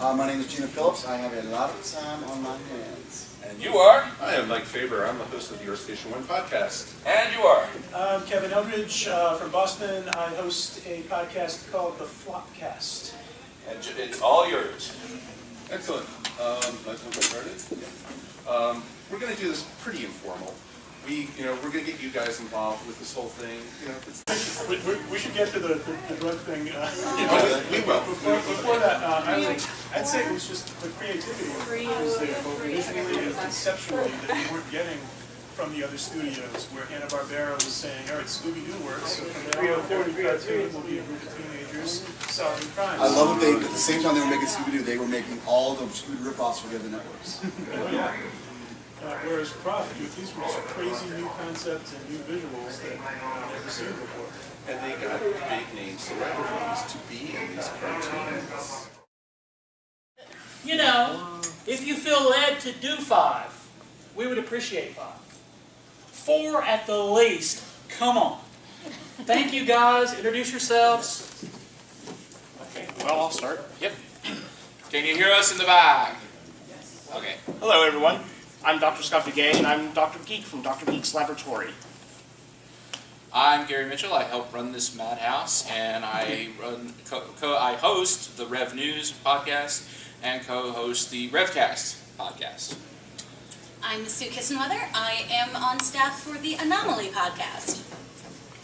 My name is Geena Phillips. I have a lot of time on my hands. And you are? I am Mike Faber. I'm the host of the Your Station 1 podcast. And you are? I'm Kevin Eldridge from Boston. I host a podcast called The Flopcast. And it's all yours. Excellent. Nice one, started. We're going to do this pretty informal. We're going to get you guys involved with this whole thing. We should get to the drug thing. We will. Before that, I'd say it was just the creativity was there, both visually and conceptually, that we weren't getting from the other studios, where Hanna-Barbera was saying, all right, Scooby-Doo works, so from the 340 cartoon will be a group of teenagers solving crimes. I love that at the same time they were making Scooby-Doo, they were making all the Scooby-Doo ripoffs for the other networks. Oh, yeah. Whereas Krofft, these were just crazy new concepts and new visuals that I've never seen before. And they got big name celebrities to be in these cartoons. You know, if you feel led to do 5, we would appreciate 5. 4 at the least. Come on. Thank you, guys. Introduce yourselves. Okay, well, I'll start. Yep. Can you hear us in the back? Yes. Okay. Hello, everyone. I'm Dr. Scott Viguie, and I'm Dr. Geek from Dr. Geek's Laboratory. I'm Gary Mitchel. I help run this madhouse, and I I host the Rev News podcast and co-host the RevCast podcast. I'm Sue Kisenwether. I am on staff for the Anomaly podcast.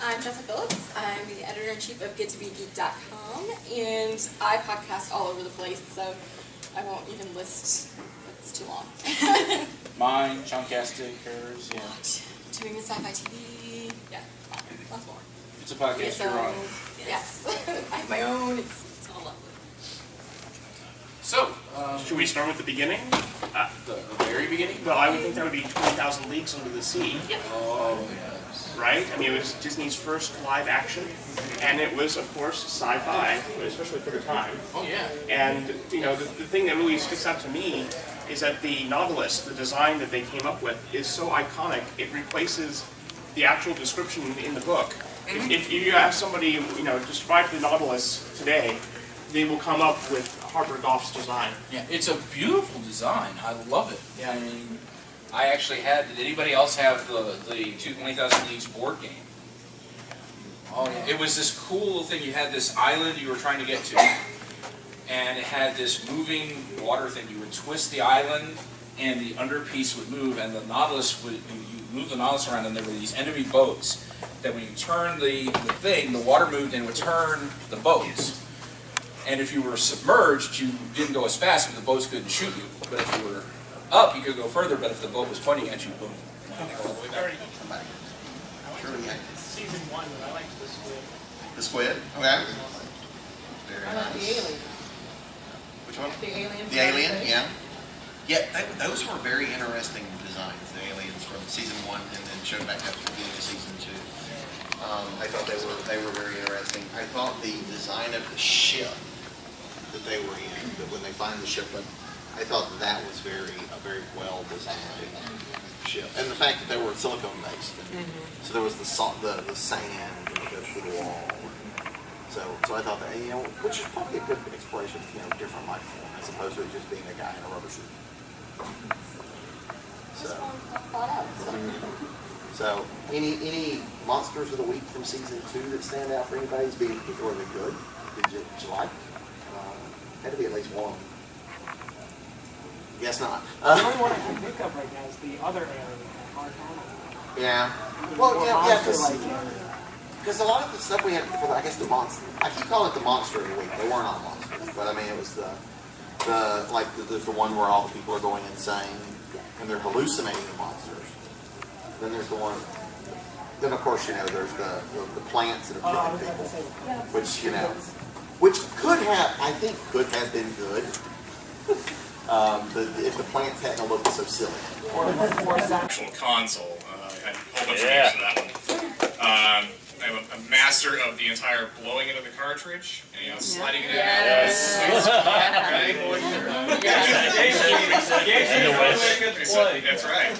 I'm Jessa Phillips. I'm the editor-in-chief of GetToBeGeek.com, and I podcast all over the place, so I won't even list. It's too long. Mine, Chunkastic, hers, yeah. Doing the Sci-Fi TV, yeah, lots more. It's a podcast Yeah, so, you're on. Yes, I have my own. It's all lovely. So, should we start with the beginning? The very beginning? Well, I would think that would be 20,000 Leagues Under the Sea. Yep. Oh, yes. Right? I mean, it was Disney's first live action, and it was, of course, sci-fi, especially for the time. Oh, yeah. And, you know, the thing that really sticks out to me is that the Nautilus, the design that they came up with, is so iconic, it replaces the actual description in the book. Mm-hmm. If you ask somebody, you know, describe the Nautilus today, they will come up with Harper Goff's design. Yeah, it's a beautiful design. I love it. Yeah, I mean, I actually had, did anybody else have the 20,000 Leagues board game? Oh, yeah. It was this cool little thing. You had this island you were trying to get to, and it had this moving water thing. You would twist the island, and the underpiece would move, and the Nautilus would, you move the Nautilus around, and there were these enemy boats that when you turn the thing, the water moved and would turn the boats. And if you were submerged, you didn't go as fast, but the boats couldn't shoot you. But if you were up, you could go further, but if the boat was pointing at you, boom. All the way back. Season 1, I liked the squid. The squid? Okay. Very I like the nice. alien. Which one? The alien. The alien, yeah. Yeah, those were very interesting designs, the aliens from season 1 and then showed back up to the beginning of season 2. I thought they were very interesting. I thought the design of the ship that they were in, that when they find the shipment, I thought that was a very well designed ship. And the fact that they were silicone based. So there was the sand that goes through the wall. So I thought that, you know, which is probably a good exploration of, you know, different life form as opposed to it just being a guy in a rubber suit. So any monsters of the week from season 2 that stand out for anybody as being particularly good? Did you like? Had to be at least one. Guess not. The only one I can pick up right now is the other alien, Marcana. Yeah. Well, yeah, because a lot of the stuff we had for, I guess, the monster. I keep calling it the monster of the week. They were not monsters, but I mean it was there's the one where all the people are going insane and they're hallucinating the monsters. Then there's the one. Then of course, you know, there's the plants that are killing people, which, you know, which could have been good. If the plants hadn't looked so silly. Actual console. I had a whole bunch of games for that one. I'm a master of the entire blowing into the cartridge and, you know, sliding it in. Yes. That's right.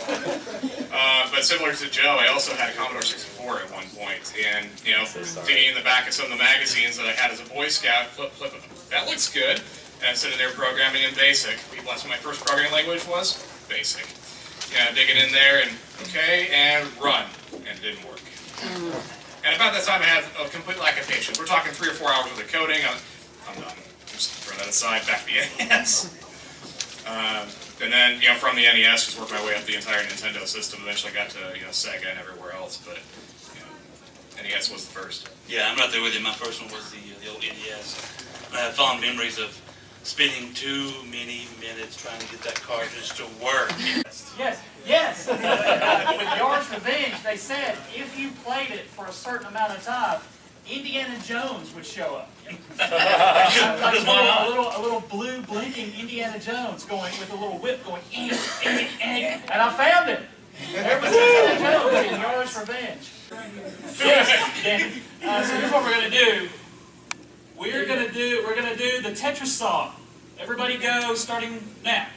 But similar to Joe, I also had a Commodore 64 at one point, and, you know, digging in the back of some of the magazines that I had as a Boy Scout, flip them. That looks good. and I'm sitting there programming in BASIC. That's what my first programming language was, BASIC. Yeah, digging in there and okay, and run, and it didn't work. And about that time, I had a complete lack of patience. We're talking 3 or 4 hours worth of coding. I'm done. Just throw that aside, back to the NES. And then, from the NES, just worked my way up the entire Nintendo system. Eventually got to, Sega and everywhere else, but, NES was the first. Yeah, I'm right there with you. My first one was the old NES. I have fond memories of spending too many minutes trying to get that cartridge to work. Yes. With Yard's Revenge, they said if you played it for a certain amount of time, Indiana Jones would show up. Like a little blue blinking Indiana Jones going with a little whip going, and I found it. There was Indiana Jones in Yard's Revenge. Yes, Danny. So here's what we're gonna do. We're gonna do the Tetris song. Everybody go, starting now.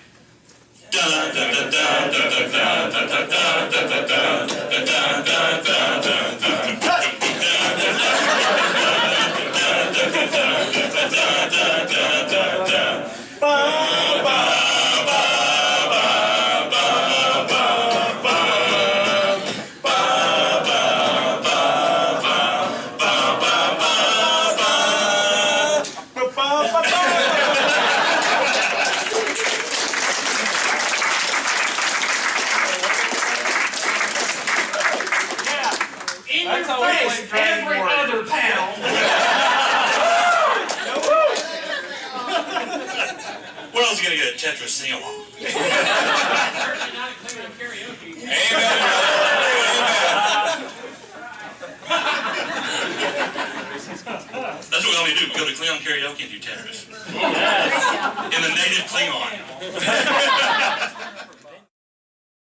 Every other pound. Where else are you going to get a Tetris sing-along? That's what we only do. We go to Klingon karaoke and do Tetris. In the native Klingon.